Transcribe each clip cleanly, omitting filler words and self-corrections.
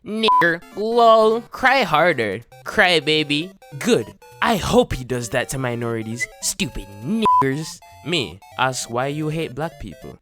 Nigger. Lol. Cry harder. Cry baby. Good. I hope he does that to minorities. Stupid niggers. Me. Ask why you hate black people.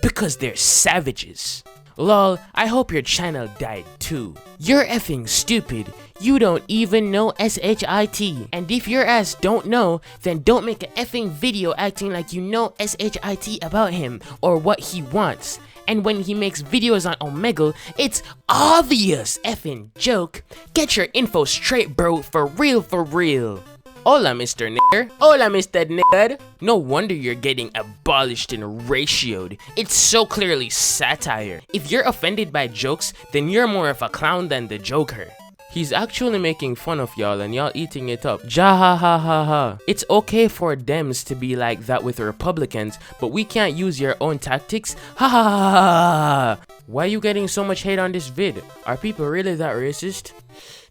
Because they're savages. Lol, I hope your channel died too. You're effing stupid. You don't even know SHIT. And if your ass don't know, then don't make an effing video acting like you know SHIT about him or what he wants. And when he makes videos on Omegle, it's obvious effing joke. Get your info straight, bro, for real, for real. Hola, Mr. Nigger. Hola, Mr. Nigger. No wonder you're getting abolished and ratioed. It's so clearly satire. If you're offended by jokes, then you're more of a clown than the joker. He's actually making fun of y'all and y'all eating it up. Ja ha ha ha ha. It's okay for Dems to be like that with Republicans, but we can't use your own tactics. Ha ha ha ha ha. Why you getting so much hate on this vid? Are people really that racist?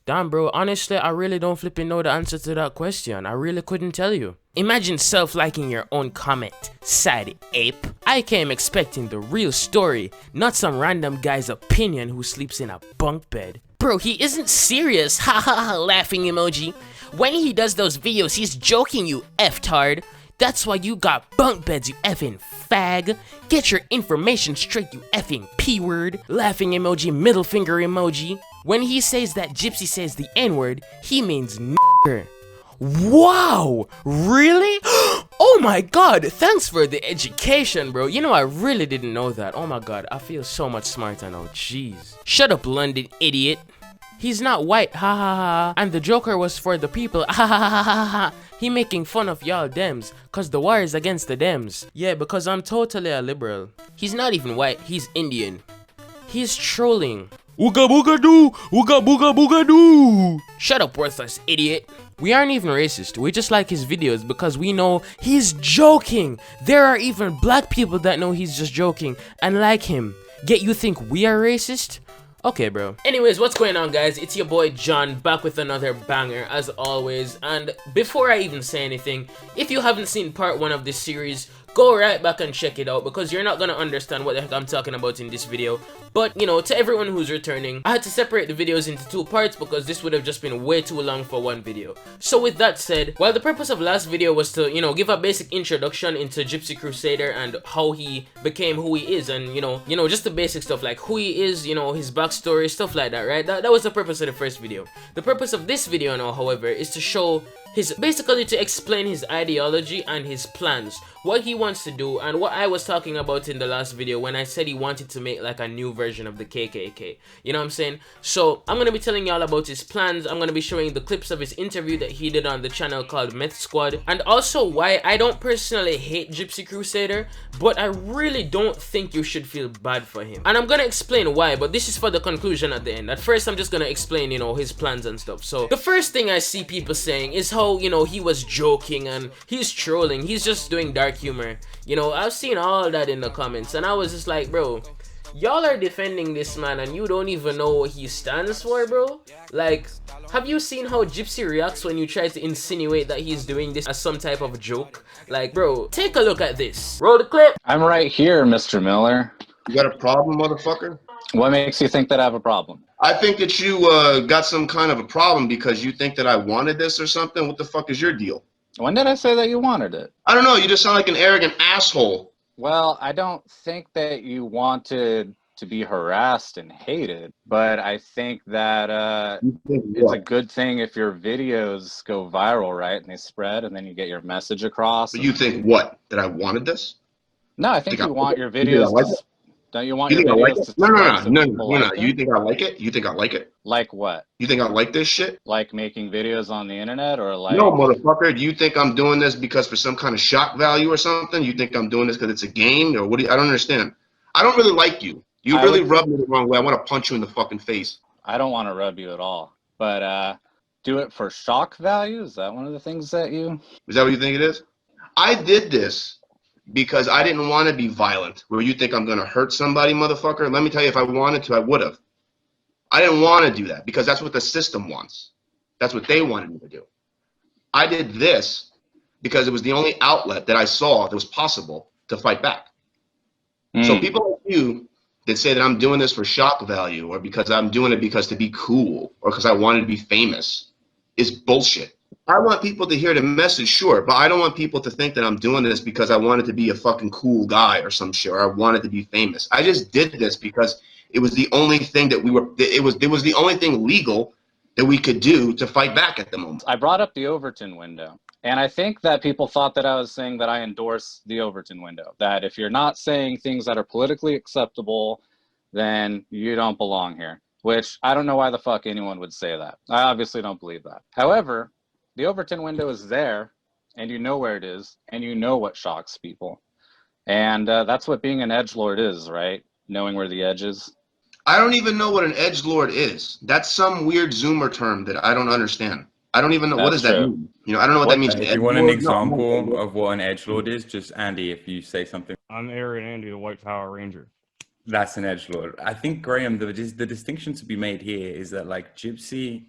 Damn bro, honestly, I really don't flipping know the answer to that question. I really couldn't tell you. Imagine self-liking your own comment. Sad ape. I came expecting the real story, not some random guy's opinion who sleeps in a bunk bed. Bro, he isn't serious. Ha ha ha, laughing emoji. When he does those videos, he's joking, you F-tard. That's why you got bunk beds, you effing fag. Get your information straight, you effing P-word. Laughing emoji, middle finger emoji. When he says that Gypsy says the N-word, he means nigger. Wow! Really? Oh my god, thanks for the education, bro. You know, I really didn't know that. Oh my god, I feel so much smarter now. Jeez. Shut up, London idiot. He's not white, ha ha ha. And the Joker was for the people, ha ha ha ha ha. He making fun of y'all Dems, cause the war is against the Dems. Yeah, because I'm totally a liberal. He's not even white, he's Indian. He's trolling. Ooga booga doo! Ooga booga booga doo! Shut up, worthless idiot. We aren't even racist, we just like his videos because we know he's joking. There are even black people that know he's just joking and like him. Yet you think we are racist? Okay, bro. Anyways, what's going on, guys? It's your boy John, back with another banger as always. And before I even say anything, if you haven't seen part 1 of this series, go right back and check it out because you're not gonna understand what the heck I'm talking about in this video. But, you know, to everyone who's returning, I had to separate the videos into 2 parts because this would have just been way too long for one video. So with that said, while the purpose of last video was to, you know, give a basic introduction into Gypsy Crusader and how he became who he is and, you know, just the basic stuff like who he is, you know, his backstory, stuff like that, right? That was the purpose of the first video. The purpose of this video now, however, is to show basically to explain his ideology and his plans, what he wants to do, and what I was talking about in the last video when I said he wanted to make like a new version of the KKK. You know what I'm saying? So I'm gonna be telling y'all about his plans. I'm gonna be showing the clips of his interview that he did on the channel called Meth Squad, and also why I don't personally hate Gypsy Crusader, but I really don't think you should feel bad for him. And I'm gonna explain why, but this is for the conclusion at the end. At first, I'm just gonna explain, you know, his plans and stuff. So the first thing I see people saying is how, you know, he was joking and he's trolling, he's just doing dark humor. You know, I've seen all that in the comments and I was just like, bro, y'all are defending this man and you don't even know what he stands for, bro. Like, have you seen how Gypsy reacts when you try to insinuate that he's doing this as some type of joke? Like, bro, take a look at this. Roll the clip. I'm right here, Mr. Miller. You got a problem, motherfucker? What makes you think that I have a problem? I think that you got some kind of a problem because you think that I wanted this or something. What the fuck is your deal? When did I say that you wanted it? I don't know. You just sound like an arrogant asshole. Well, I don't think that you wanted to be harassed and hated, but I think that it's a good thing if your videos go viral, right? And they spread and then you get your message across. But you think what? That I wanted this? No, I think you want your videos to... Don't you want your videos to... No. You think I like it? You think I like it? Like what? You think I like this shit? Like making videos on the internet or like... No, motherfucker. Do you think I'm doing this because for some kind of shock value or something? You think I'm doing this because it's a game? Or what do you... I don't understand. I don't really like you. You really rub me the wrong way. I want to punch you in the fucking face. I don't want to rub you at all. But do it for shock value? Is that one of the things that you... Is that what you think it is? I did this because I didn't want to be violent. Where you think I'm going to hurt somebody, motherfucker? Let me tell you, if I wanted to, I would have. I didn't want to do that because that's what the system wants. That's what they wanted me to do. I did this because it was the only outlet that I saw that was possible to fight back. So people like you that say that I'm doing this for shock value or because I'm doing it because to be cool or because I wanted to be famous is bullshit. I want people to hear the message, sure, but I don't want people to think that I'm doing this because I wanted to be a fucking cool guy or some shit, or I wanted to be famous. I just did this because it was the only thing that it was the only thing legal that we could do to fight back at the moment. I brought up the Overton window. And I think that people thought that I was saying that I endorse the Overton window, that if you're not saying things that are politically acceptable, then you don't belong here, which I don't know why the fuck anyone would say that. I obviously don't believe that. However, the Overton window is there, and you know where it is, and you know what shocks people. And that's what being an edgelord is, right? Knowing where the edge is. I don't even know what an edgelord is. That's some weird Zoomer term that I don't understand. I don't even know. What does that mean? You know, I don't know what that means. If you want an example of what an edgelord is, just Andy, if you say something. I'm Aaron Andy, the White Power Ranger. That's an edgelord. I think, Graham, the distinction to be made here is that, like, Gypsy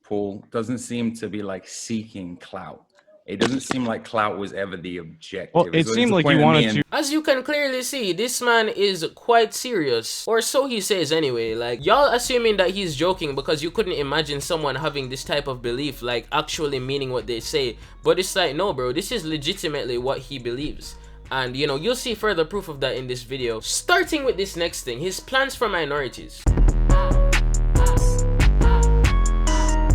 Paul doesn't seem to be, like, seeking clout. It doesn't seem like clout was ever the objective. Well, it seemed like you wanted to. As you can clearly see, this man is quite serious. Or so he says anyway. Like, y'all assuming that he's joking because you couldn't imagine someone having this type of belief, like actually meaning what they say. But it's like, no, bro, this is legitimately what he believes. And, you know, you'll see further proof of that in this video. Starting with this next thing, his plans for minorities.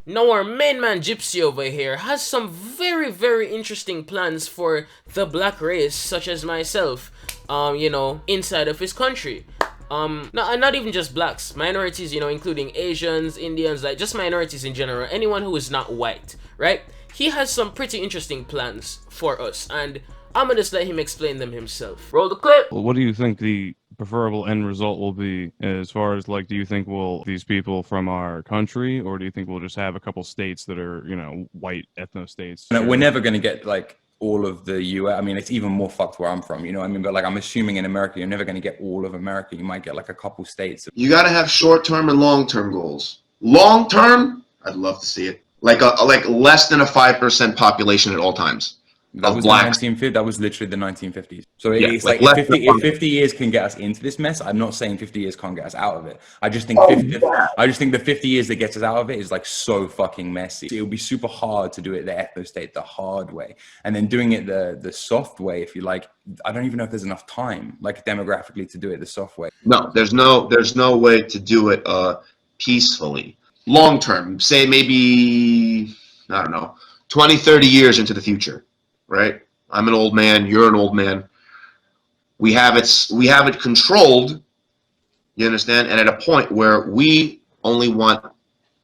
Now our main man Gypsy over here has some very interesting plans for the black race, such as myself, you know, inside of his country. Not even just blacks, minorities, you know, including Asians, Indians, like just minorities in general, anyone who is not white, right? He has some pretty interesting plans for us, and I'm gonna just let him explain them himself. Roll the clip. Well, what do you think the preferable end result will be, as far as, like, do you think we'll these people from our country, or do you think we'll just have a couple states that are, you know, white ethno states? No, we're never going to get, like, all of the US. I mean, it's even more fucked where I'm from, you know what I mean? But, like, I'm assuming in America, you're never going to get all of America. You might get, like, a couple states. You got to have short-term and long-term goals. Long-term, I'd love to see it. Like less than a 5% population at all times. That was that was literally the 1950s. So yeah, it's like if 50 years can get us into this mess, I'm not saying 50 years can't get us out of it. I just think the 50 years that gets us out of it is like so fucking messy. It would be super hard to do it the ethno state the hard way, and then doing it the soft way, if you like. I don't even know if there's enough time, like, demographically, to do it the soft way. No, there's no way to do it peacefully. Long term, say maybe, I don't know, 20, 30 years into the future. Right? I'm an old man, you're an old man. We have it controlled, you understand? And at a point where we only want,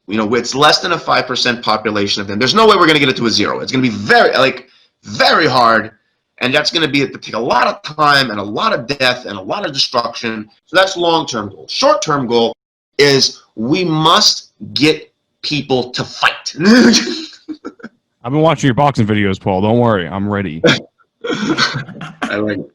you know, it's less than a 5% population of them. There's no way we're going to get it to a zero. It's going to be very hard, and that's going to take a lot of time and a lot of death and a lot of destruction. So that's long-term goal. Short-term goal is we must get people to fight. I've been watching your boxing videos, Paul. Don't worry, I'm ready. I like it.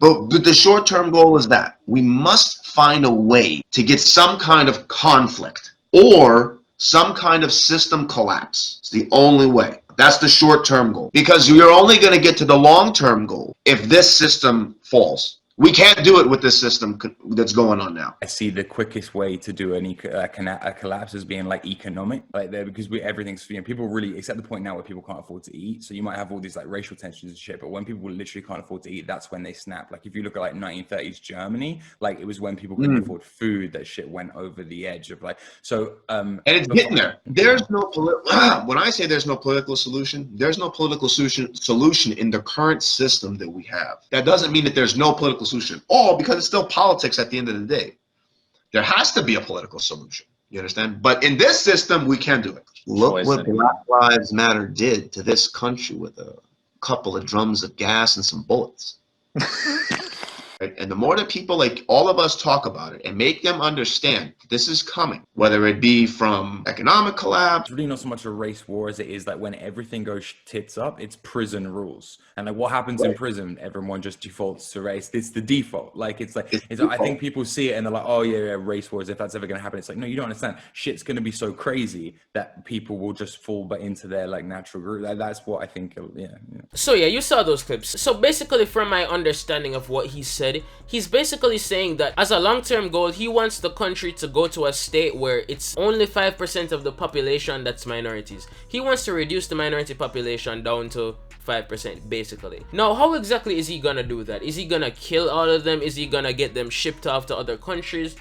But the short-term goal is that we must find a way to get some kind of conflict or some kind of system collapse. It's the only way. That's the short-term goal. Because you're only going to get to the long-term goal if this system falls. We can't do it with this system that's going on now. I see the quickest way to do a collapse as being like economic, like there, because everything's, you know, people really, it's at the point now where people can't afford to eat. So you might have all these like racial tensions and shit, but when people literally can't afford to eat, that's when they snap. Like if you look at like 1930s Germany, like it was when people couldn't afford food that shit went over the edge of like, so. And it's getting there. There's no when I say there's no political solution, there's no political solution in the current system that we have. That doesn't mean that there's no political solution, all because it's still politics at the end of the day. There has to be a political solution, you understand? But in this system, we can do it. Look what Black Lives Matter did to this country with a couple of drums of gas and some bullets. Right? And the more that people, like all of us, talk about it and make them understand this is coming, whether it be from economic collapse. It's really not so much a race war as it is like when everything goes tits up, it's prison rules. And like what happens in prison, everyone just defaults to race. It's the default. Like it's like, I think people see it and they're like, oh yeah, race wars, if that's ever going to happen. It's like, no, you don't understand. Shit's going to be so crazy that people will just fall into their like natural group. That's what I think, yeah. So yeah, you saw those clips. So basically from my understanding of what he said, said, he's basically saying that as a long-term goal, he wants the country to go to a state where it's only 5% of the population that's minorities. He wants to reduce the minority population down to 5% basically. Now, how exactly is he gonna do that? Is he gonna kill all of them? Is he gonna get them shipped off to other countries?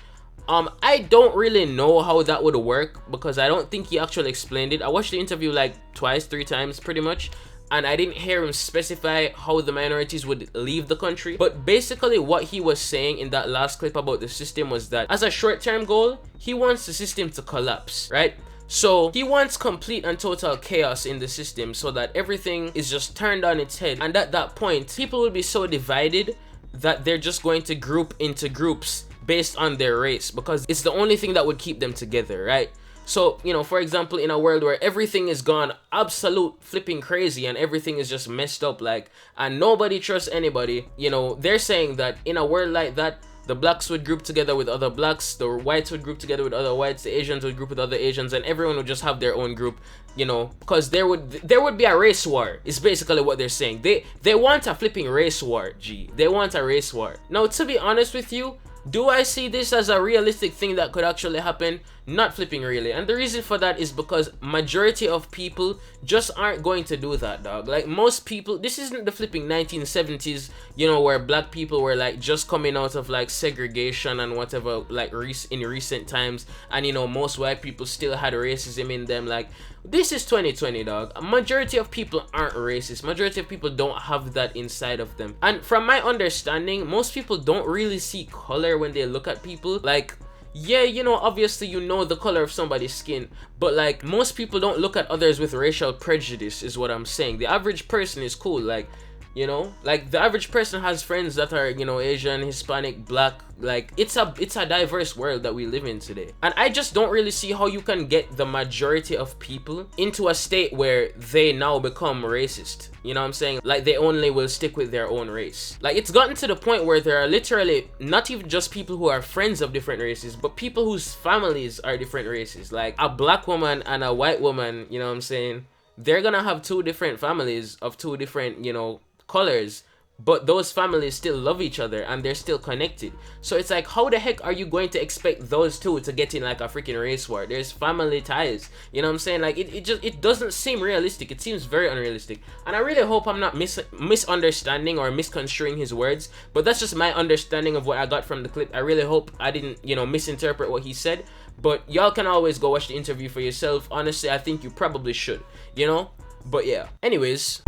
I don't really know how that would work because I don't think he actually explained it. I watched the interview like twice, 3 times pretty much, and I didn't hear him specify how the minorities would leave the country. But basically what he was saying in that last clip about the system was that as a short-term goal, he wants the system to collapse, right? So he wants complete and total chaos in the system so that everything is just turned on its head. And at that point, people will be so divided that they're just going to group into groups based on their race, because it's the only thing that would keep them together, right? So, you know, for example, in a world where everything is gone absolute flipping crazy and everything is just messed up, like, and nobody trusts anybody, you know, they're saying that in a world like that, the blacks would group together with other blacks, the whites would group together with other whites, the Asians would group with other Asians, and everyone would just have their own group, you know, because there would be a race war, is basically what they're saying. They want a flipping race war, G. They want a race war. Now, to be honest with you, do I see this as a realistic thing that could actually happen? Not flipping really. And the reason for that is because majority of people just aren't going to do that, dog. Like most people, this isn't the flipping 1970s, you know, where black people were like just coming out of like segregation and whatever, like in recent times, and you know, most white people still had racism in them. Like, this is 2020, dog. A majority of people aren't racist. Majority of people don't have that inside of them. And from my understanding, most people don't really see color when they look at people. Like, yeah, you know, obviously you know the color of somebody's skin, but like most people don't look at others with racial prejudice, is what I'm saying. The average person is cool, like, you know, like the average person has friends that are, you know, Asian, Hispanic, black. Like it's a diverse world that we live in today, and I just don't really see how you can get the majority of people into a state where they now become racist. You know what I'm saying? Like they only will stick with their own race. Like it's gotten to the point where there are literally not even just people who are friends of different races, but people whose families are different races. Like a black woman and a white woman, you know what I'm saying? They're gonna have 2 different families of 2 different, you know, colors, but those families still love each other and they're still connected. So it's like, how the heck are you going to expect those 2 to get in like a freaking race war? There's family ties, you know what I'm saying? Like it doesn't seem realistic. It seems very unrealistic, and I really hope I'm not misunderstanding or misconstruing his words, but that's just my understanding of what I got from the clip. I really hope I didn't, you know, misinterpret what he said, but y'all can always go watch the interview for yourself. Honestly, I think you probably should, you know. But yeah, anyways.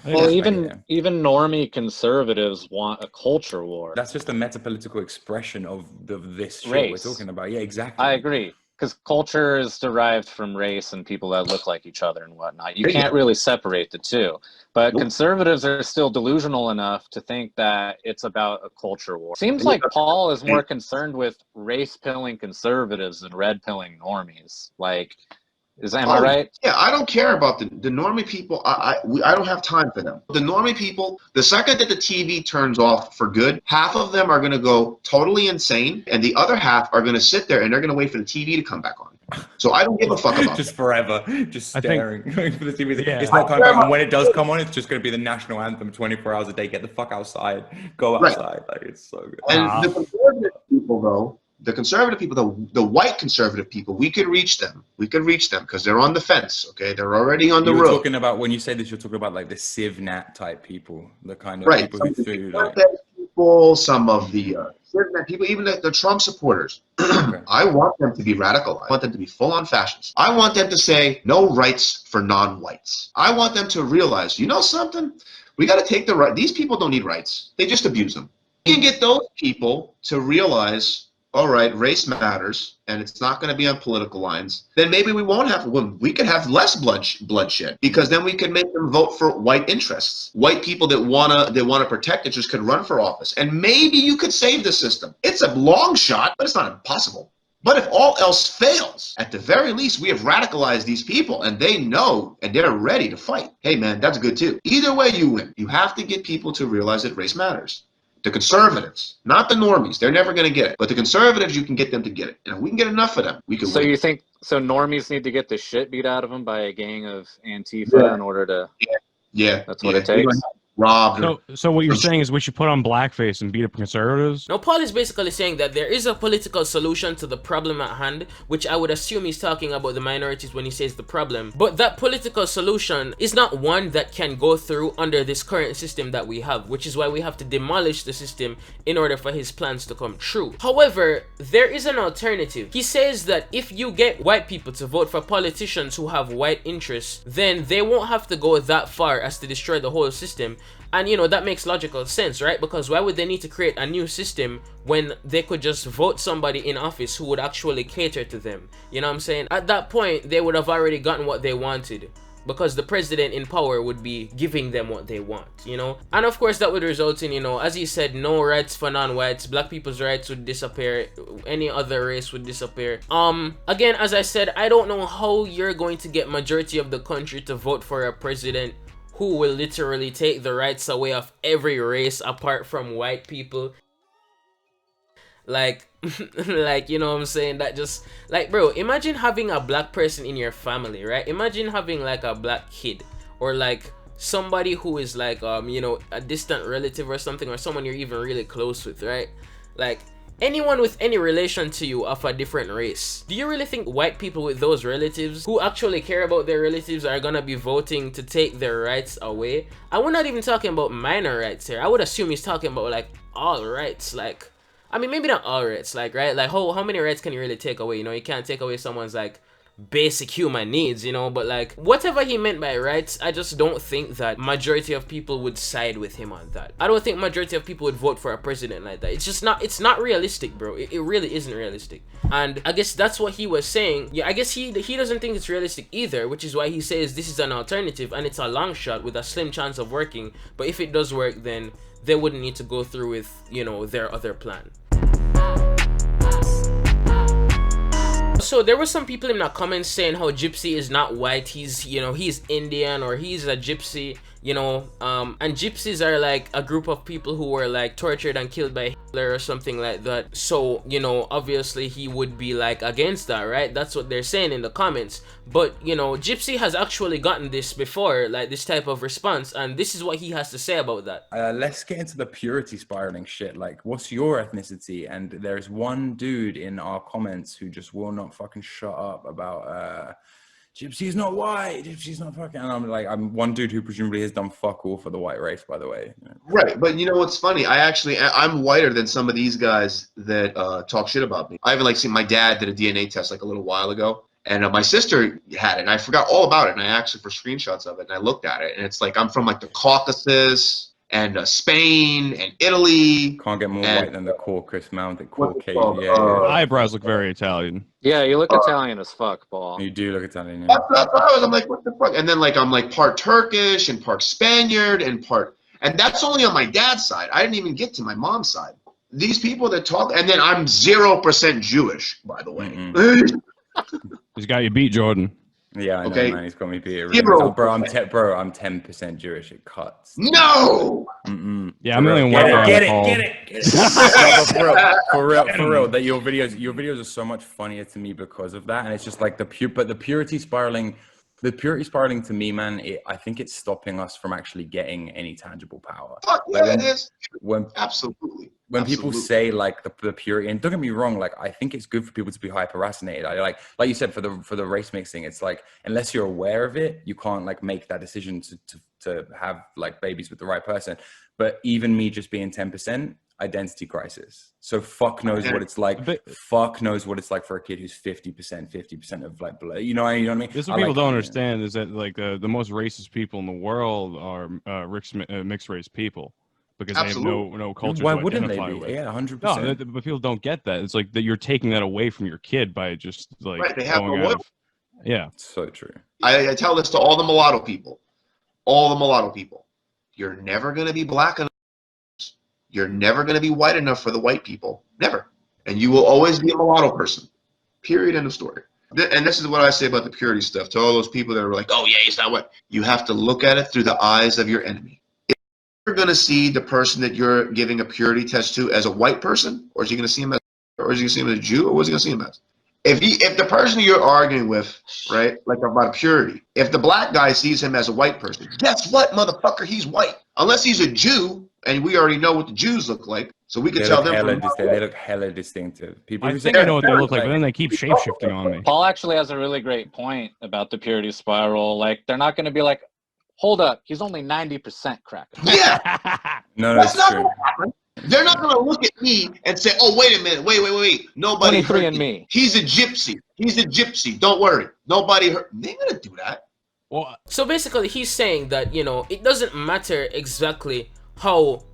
Well, even normie conservatives want a culture war. That's just a metapolitical expression of this shit Race. we're talking about. Yeah, exactly. I agree, because culture is derived from race and people that look like each other and whatnot. You can't really separate the 2. But conservatives are still delusional enough to think that it's about a culture war. Seems like Paul is more concerned with race-pilling conservatives than red-pilling normies. Like, am I right? Yeah, I don't care about the normie people. I don't have time for them. The normie people, the second that the TV turns off for good, half of them are going to go totally insane, and the other half are going to sit there and they're going to wait for the TV to come back on. So I don't give a fuck about just forever, just staring for the TV. Yeah. It's not coming back, and when it does come on, it's just going to be the national anthem 24 hours a day. Get the fuck outside, go outside. Like, it's so good. And the conservative people, though, the white conservative people, we could reach them. We could reach them because they're on the fence, okay? They're already on the road. You're talking about, when you say this, you're talking about like the CivNat type people, the kind of people who threw like... people, some of the CivNat people, even the Trump supporters. Okay. I want them to be radicalized. I want them to be full-on fascists. I want them to say no rights for non-whites. I want them to realize, you know something? We got to take the right. These people don't need rights. They just abuse them. You can get those people to realize, all right, race matters, and it's not going to be on political lines, then maybe we won't have, we could have less bloodshed, because then we could make them vote for white interests. White people that wanna protect interests could run for office, and maybe you could save the system. It's a long shot, but it's not impossible. But if all else fails, at the very least, we have radicalized these people, and they know, and they're ready to fight. Hey, man, that's good too. Either way, you win. You have to get people to realize that race matters. The conservatives, not the normies, they're never going to get it. But the conservatives, you can get them to get it. And if we can get enough of them, we can win. So you think, normies need to get the shit beat out of them by a gang of Antifa in order to... Yeah. That's what it takes? robbed. Or, So what you're saying is we should put on blackface and beat up conservatives? No, Paul is basically saying that there is a political solution to the problem at hand, which I would assume he's talking about the minorities when he says the problem. But that political solution is not one that can go through under this current system that we have, which is why we have to demolish the system in order for his plans to come true. However, there is an alternative. He says that if you get white people to vote for politicians who have white interests, then they won't have to go that far as to destroy the whole system. And you know, that makes logical sense, right? Because why would they need to create a new system when they could just vote somebody in office who would actually cater to them? You know what I'm saying? At that point, they would have already gotten what they wanted, because the president in power would be giving them what they want, you know? And of course that would result in, you know, as he said, no rights for non-whites, black people's rights would disappear, any other race would disappear. Again, as I said, I don't know how you're going to get majority of the country to vote for a president who will literally take the rights away of every race apart from white people. Like, like, you know what I'm saying? That just, like, bro, imagine having a black person in your family, right? Imagine having like a black kid, or like somebody who is like, you know, a distant relative or something, or someone you're even really close with, right? Like, anyone with any relation to you of a different race. Do you really think white people with those relatives who actually care about their relatives are gonna be voting to take their rights away? And we're not even talking about minor rights here. I would assume he's talking about like all rights. Like, I mean, maybe not all rights, like, right? Like, how many rights can you really take away? You know, you can't take away someone's like basic human needs, you know, but like whatever he meant by rights, I just don't think that majority of people would side with him on that. I don't think majority of people would vote for a president like that. It's just not, it's not realistic, bro. It really isn't realistic. And I guess that's what he was saying. Yeah, I guess he doesn't think it's realistic either, which is why he says this is an alternative and it's a long shot with a slim chance of working. But if it does work, then they wouldn't need to go through with, you know, their other plan. So there were some people in the comments saying how Gypsy is not white, he's, you know, he's Indian, or he's a gypsy, you know, and gypsies are like a group of people who were like tortured and killed by Hitler or something like that. So, you know, obviously he would be like against that, right? That's what they're saying in the comments. But, you know, Gypsy has actually gotten this before, like this type of response, and this is what he has to say about that. Let's get into the purity spiraling shit. Like, what's your ethnicity? And there's one dude in our comments who just will not fucking shut up about Gypsy's not white, Gypsy's not fucking, and I'm one dude who presumably has done fuck all for the white race, by the way. Right, but you know what's funny? I'm whiter than some of these guys that talk shit about me. I even like seen my dad did a DNA test like a little while ago, and my sister had it, and I forgot all about it, and I asked her for screenshots of it, and I looked at it, and it's like I'm from like the Caucasus and Spain and Italy. Can't get more white than the Caucasus Mountain, Caucasian. Eyebrows look very Italian. Yeah, you look Italian as fuck, Paul. You do look Italian. Yeah. That's what I was. I'm like, what the fuck? And then like I'm like part Turkish and part Spaniard and part, and that's only on my dad's side. I didn't even get to my mom's side. These people that talk, and then I'm 0% Jewish, by the way. He's got you beat, Jordan. Yeah, I know, Okay. man. He's got me beat. Zero. Bro, I'm 10% Jewish. It cuts. No. Yeah, I'm the only one. Get it. For real. That your videos are so much funnier to me because of that, and it's just like the purity spiraling. The purity spiraling to me, man, I think it's stopping us from actually getting any tangible power. Fuck yeah, it is. Absolutely. When Absolutely. people say like the purity, and don't get me wrong, like I think it's good for people to be hyper racinated. I like you said for the race mixing, it's like unless you're aware of it, you can't like make that decision to have like babies with the right person. But even me just being 10%, identity crisis. So fuck knows what it's like. Fuck knows what it's like for a kid who's 50% of like blood. You know what I mean? This is what people don't understand is that like the most racist people in the world are mixed race people. Because they have no culture Why to wouldn't they identify be? with. Yeah, 100%. No, but people don't get that. It's like that you're taking that away from your kid by just like Right, they have going no out of, yeah. So true. I tell this to all the mulatto people. All the mulatto people. You're never going to be black enough. You're never going to be white enough for the white people. Never. And you will always be a mulatto person. Period. End of story. And this is what I say about the purity stuff to all those people that are like, oh yeah, he's not white. You have to look at it through the eyes of your enemy. You're going to see the person that you're giving a purity test to as a white person, or is he going to see him as, or is he going to see him as a Jew, or what's he going to see him as? If the person you're arguing with, right, like about purity, if the black guy sees him as a white person, guess what, motherfucker, he's white. Unless he's a Jew, and we already know what the Jews look like, so we could They tell look them hella from. they look hella distinctive. People I who think say I know what they look like, but then they keep shape-shifting on me. Paul actually has a really great point about the purity spiral. Like, they're not going to be like, hold up, he's only 90% cracker. Yeah, no, that's it's not true. gonna happen. They're not gonna look at me and say, "Oh, wait a minute, wait. Nobody 23 hurt and me. He's a gypsy. He's a gypsy. Don't worry, nobody hurt." They ain't gonna do that. Well, So basically, he's saying that, you know, it doesn't matter exactly how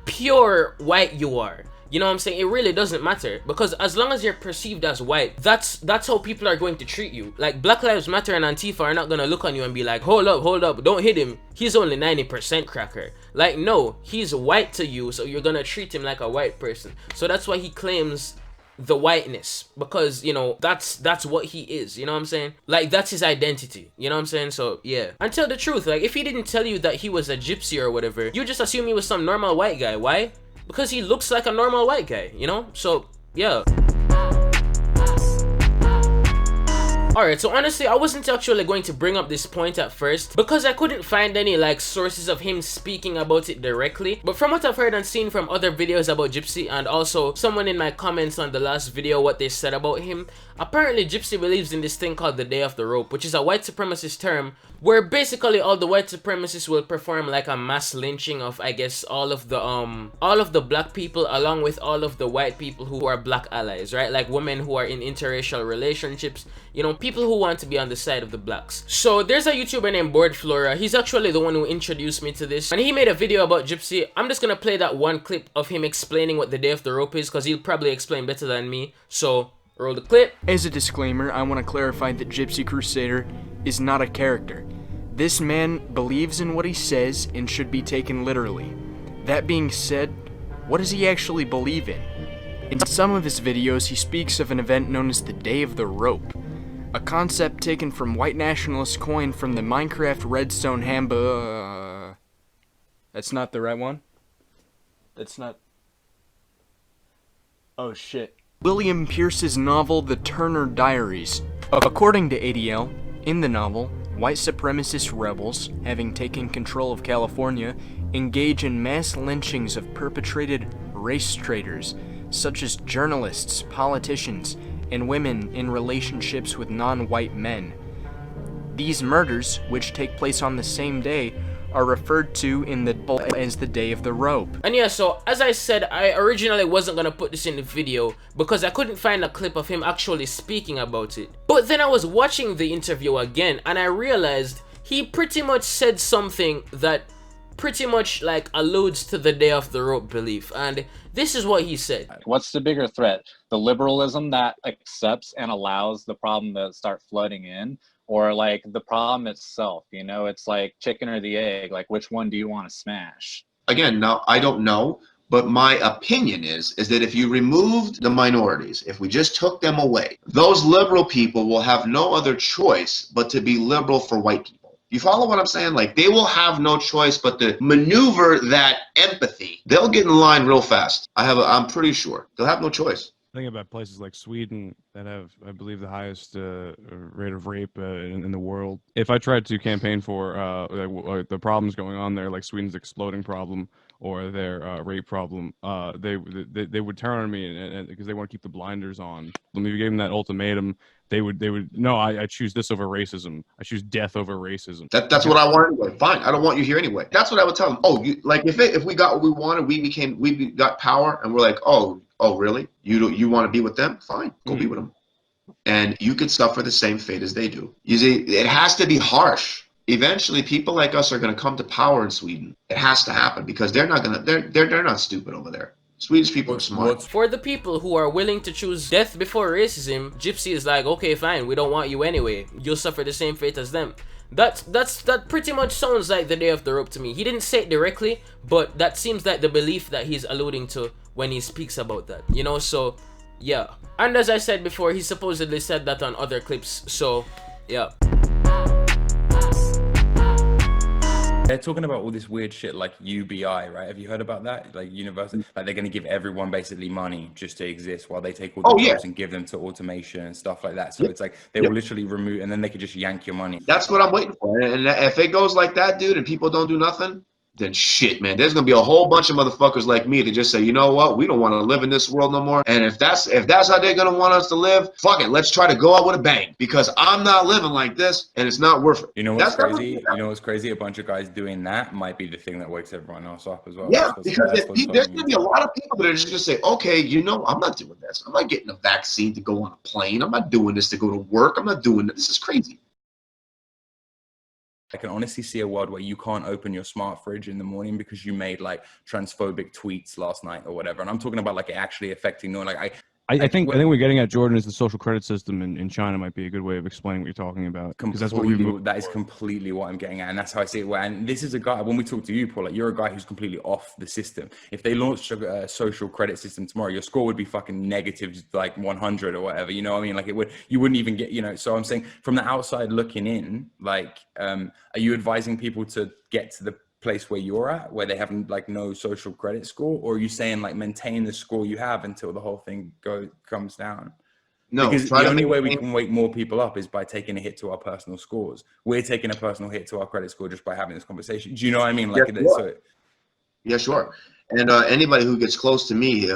pure white you are. You know what I'm saying? It really doesn't matter, because as long as you're perceived as white, that's how people are going to treat you. Like, Black Lives Matter and Antifa are not gonna look on you and be like, hold up, don't hit him, he's only 90% cracker. Like, no, he's white to you, so you're gonna treat him like a white person. So that's why he claims the whiteness, because, you know, that's what he is, you know what I'm saying? Like, that's his identity, you know what I'm saying? So yeah, and tell the truth, like, if he didn't tell you that he was a gypsy or whatever, you just assume he was some normal white guy. Why? Because he looks like a normal white guy, you know? So yeah. Alright, so honestly, I wasn't actually going to bring up this point at first because I couldn't find any like sources of him speaking about it directly. But from what I've heard and seen from other videos about Gypsy, and also someone in my comments on the last video what they said about him, apparently Gypsy believes in this thing called the Day of the Rope, which is a white supremacist term where basically all the white supremacists will perform like a mass lynching of, I guess, all of the black people along with all of the white people who are black allies, right? Like women who are in interracial relationships, you know, people who want to be on the side of the blacks. So there's a YouTuber named Board Flora. He's actually the one who introduced me to this, and he made a video about Gypsy. I'm just gonna play that one clip of him explaining what the Day of the Rope is, because he'll probably explain better than me. So roll the clip. As a disclaimer, I want to clarify that Gypsy Crusader is not a character. This man believes in what he says and should be taken literally. That being said, what does he actually believe in? In some of his videos, he speaks of an event known as the Day of the Rope, a concept taken from white nationalist coin from the Minecraft Redstone That's not the right one? That's not... Oh shit. William Pierce's novel, The Turner Diaries. According to ADL, in the novel, white supremacist rebels, having taken control of California, engage in mass lynchings of perpetrated race traitors, such as journalists, politicians, and women in relationships with non-white men. These murders, which take place on the same day, are referred to in the Bible as the Day of the Rope. And yeah, so as I said, I originally wasn't gonna put this in the video because I couldn't find a clip of him actually speaking about it. But then I was watching the interview again and I realized he pretty much said something that pretty much like alludes to the Day of the Rope belief, and this is what he said. What's the bigger threat? The liberalism that accepts and allows the problem to start flooding in, or like the problem itself? You know, it's like chicken or the egg. Like, which one do you want to smash? Again, now I don't know, but my opinion is that if you removed the minorities, if we just took them away, those liberal people will have no other choice but to be liberal for white people. You follow what I'm saying? Like, they will have no choice but to maneuver that empathy. They'll get in line real fast. I'm pretty sure they'll have no choice. Think about places like Sweden that have, I believe, the highest rate of rape in the world. If I tried to campaign for the problems going on there, like Sweden's exploding problem or their rape problem, they would turn on me and because they want to keep the blinders on. When you gave them that ultimatum, they would no, I choose this over racism. I choose death over racism. That's what I want anyway. Fine, I don't want you here anyway. That's what I would tell them. Oh, like if we got what we wanted, we got power, and we're like, oh really? You want to be with them? Fine, go be with them, and you could suffer the same fate as they do. You see, it has to be harsh. Eventually, people like us are going to come to power in Sweden. It has to happen because they're not stupid over there. Swedish people are smart. For the people who are willing to choose death before racism, Gypsy is like, okay, fine, we don't want you anyway. You'll suffer the same fate as them. That pretty much sounds like the Day of the Rope to me. He didn't say it directly, but that seems like the belief that he's alluding to when he speaks about that, you know? So yeah, and as I said before, he supposedly said that on other clips. So yeah. They're talking about all this weird shit like UBI, right? Have you heard about that? Like university, like they're going to give everyone basically money just to exist while they take all the jobs and give them to automation and stuff like that. So it's like they will literally remove, and then they could just yank your money. That's what I'm waiting for. And if it goes like that, dude, and people don't do nothing, then shit, man, there's gonna be a whole bunch of motherfuckers like me that just say, you know what, we don't want to live in this world no more. And if that's how they're gonna want us to live, fuck it, let's try to go out with a bang, because I'm not living like this, and it's not worth it. You know what's crazy? You know what's crazy? A bunch of guys doing that might be the thing that wakes everyone else up as well. Yeah, because there's gonna be a lot of people that are just gonna say, okay, you know, I'm not doing this. I'm not getting a vaccine to go on a plane. I'm not doing this to go to work. I'm not doing this. This is crazy. I can honestly see a world where you can't open your smart fridge in the morning because you made like transphobic tweets last night or whatever. And I'm talking about like actually affecting no, like I think we're getting at, Jordan, is the social credit system in China might be a good way of explaining what you're talking about. Because that's what that is completely what I'm getting at, and that's how I see it. And this is a guy, when we talk to you, Paul, like you're a guy who's completely off the system. If they launched a social credit system tomorrow, your score would be fucking negative, like 100 or whatever. You know what I mean? Like you wouldn't even get, you know. So I'm saying from the outside looking in, like, are you advising people to get to the place where you're at, where they have like no social credit score, or are you saying like maintain the score you have until the whole thing comes down? No, because the only way we can wake more people up is by taking a hit to our personal scores. We're taking a personal hit to our credit score just by having this conversation. Do you know what I mean? Like, yeah, sure. Yeah, sure. And anybody who gets close to me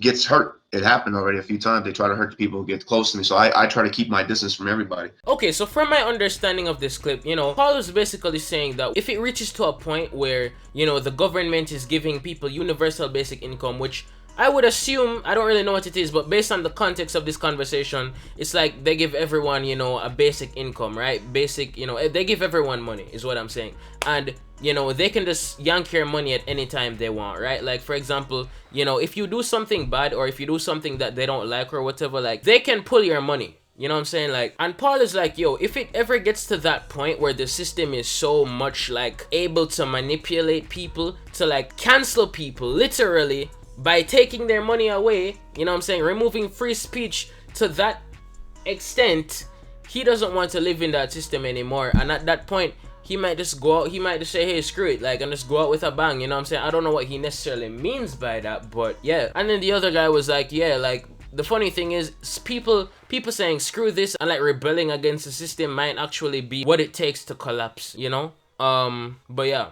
gets hurt. It happened already a few times. They try to hurt the people who get close to me. So I try to keep my distance from everybody. Okay, so from my understanding of this clip, you know, Paul was basically saying that if it reaches to a point where, you know, the government is giving people universal basic income, which I would assume, I don't really know what it is, but based on the context of this conversation, it's like they give everyone, you know, a basic income, right? Basic, you know, they give everyone money is what I'm saying. And, you know, they can just yank your money at any time they want, right? Like, for example, you know, if you do something bad or if you do something that they don't like or whatever, like, they can pull your money. You know what I'm saying? Like, and Paul is like, yo, if it ever gets to that point where the system is so much, like, able to manipulate people, to, like, cancel people, literally, by taking their money away, you know what I'm saying, removing free speech to that extent, he doesn't want to live in that system anymore. And at that point, he might just go out, he might just say, hey, screw it, like, and just go out with a bang, you know what I'm saying? I don't know what he necessarily means by that, but yeah. And then the other guy was like, yeah, like, the funny thing is, people saying screw this and like rebelling against the system might actually be what it takes to collapse, you know? But yeah.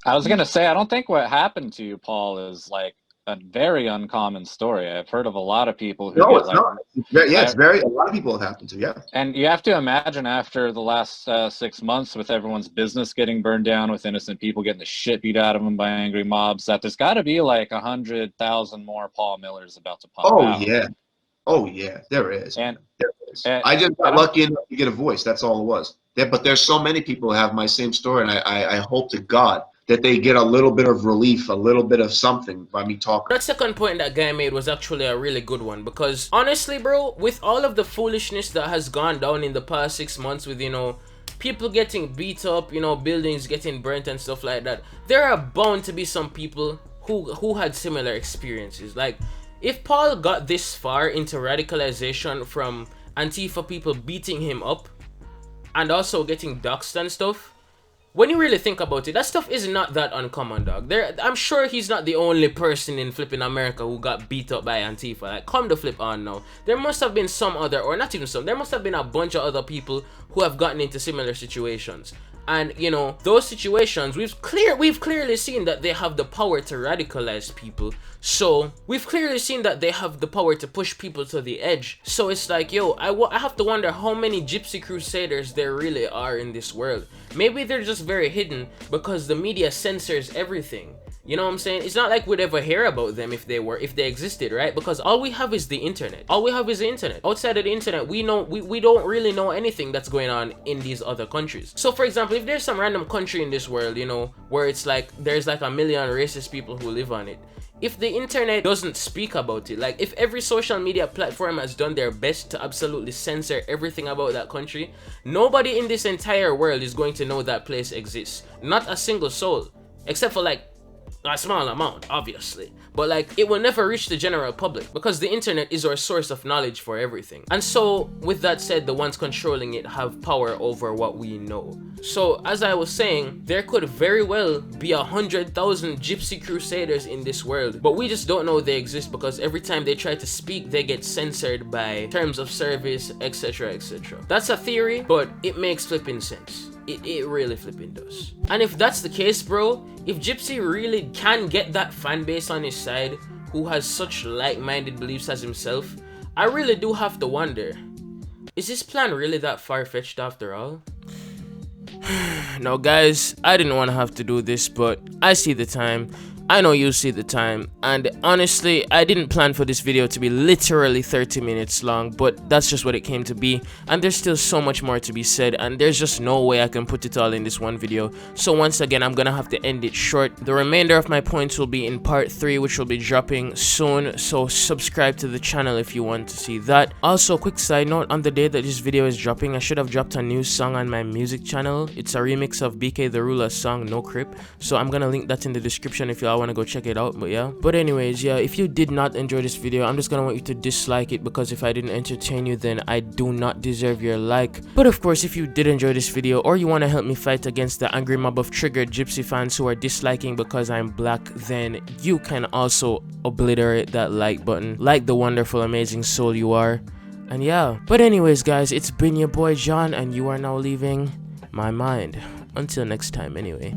I was gonna say, I don't think what happened to you, Paul, is like a very uncommon story. I've heard of a lot of people who it's not. It's very, a lot of people have happened to, yeah. And you have to imagine after the last 6 months with everyone's business getting burned down, with innocent people getting the shit beat out of them by angry mobs, that there's got to be like 100,000 more Paul Millers about to pop out. Oh yeah, there is. And there is. I just got lucky enough to get a voice. That's all it was. But there's so many people who have my same story, and I hope to God that they get a little bit of relief, a little bit of something by me talking. That second point that guy made was actually a really good one, because honestly, bro, with all of the foolishness that has gone down in the past 6 months with, you know, people getting beat up, you know, buildings getting burnt and stuff like that, there are bound to be some people who had similar experiences. Like, if Paul got this far into radicalization from Antifa people beating him up and also getting doxxed and stuff, when you really think about it, that stuff is not that uncommon, dog. I'm sure he's not the only person in flipping America who got beat up by Antifa. Like, come to flip on now. There must have been some other, or not even some, there must have been a bunch of other people who have gotten into similar situations. And, you know, those situations, we've clearly seen that they have the power to radicalize people. So, we've clearly seen that they have the power to push people to the edge. So, it's like, yo, I have to wonder how many Gypsy Crusaders there really are in this world. Maybe they're just very hidden because the media censors everything. You know what I'm saying? It's not like we'd ever hear about them if they existed, right? Because all we have is the internet. All we have is the internet. Outside of the internet, we don't really know anything that's going on in these other countries. So for example, if there's some random country in this world, you know, where it's like there's like 1 million racist people who live on it, if the internet doesn't speak about it, like if every social media platform has done their best to absolutely censor everything about that country, nobody in this entire world is going to know that place exists. Not a single soul, except for like a small amount, obviously, but like it will never reach the general public because the internet is our source of knowledge for everything. And so with that said, the ones controlling it have power over what we know. So as I was saying, there could very well be 100,000 Gypsy Crusaders in this world, but we just don't know they exist because every time they try to speak, they get censored by terms of service, etc., etc. That's a theory, but it makes flipping sense. It really flipping does. And if that's the case, bro, if Gypsy really can get that fan base on his side who has such like-minded beliefs as himself, I really do have to wonder, is his plan really that far-fetched after all? No, guys, I didn't want to have to do this, but I see the time. I know you see the time, and honestly, I didn't plan for this video to be literally 30 minutes long, but that's just what it came to be, and there's still so much more to be said, and there's just no way I can put it all in this one video. So once again, I'm gonna have to end it short. The remainder of my points will be in part 3, which will be dropping soon, so subscribe to the channel if you want to see that. Also, quick side note, on the day that this video is dropping, I should have dropped a new song on my music channel. It's a remix of BK the Ruler's song No Crip, so I'm gonna link that in the description if y'all want to go check it out. But yeah, but anyways, yeah, if you did not enjoy this video, I'm just gonna want you to dislike it, because if I didn't entertain you, then I do not deserve your like. But of course, if you did enjoy this video, or you want to help me fight against the angry mob of triggered Gypsy fans who are disliking because I'm black, then you can also obliterate that like button like the wonderful amazing soul you are. And yeah, but anyways guys, it's been your boy John, and you are now leaving my mind. Until next time anyway.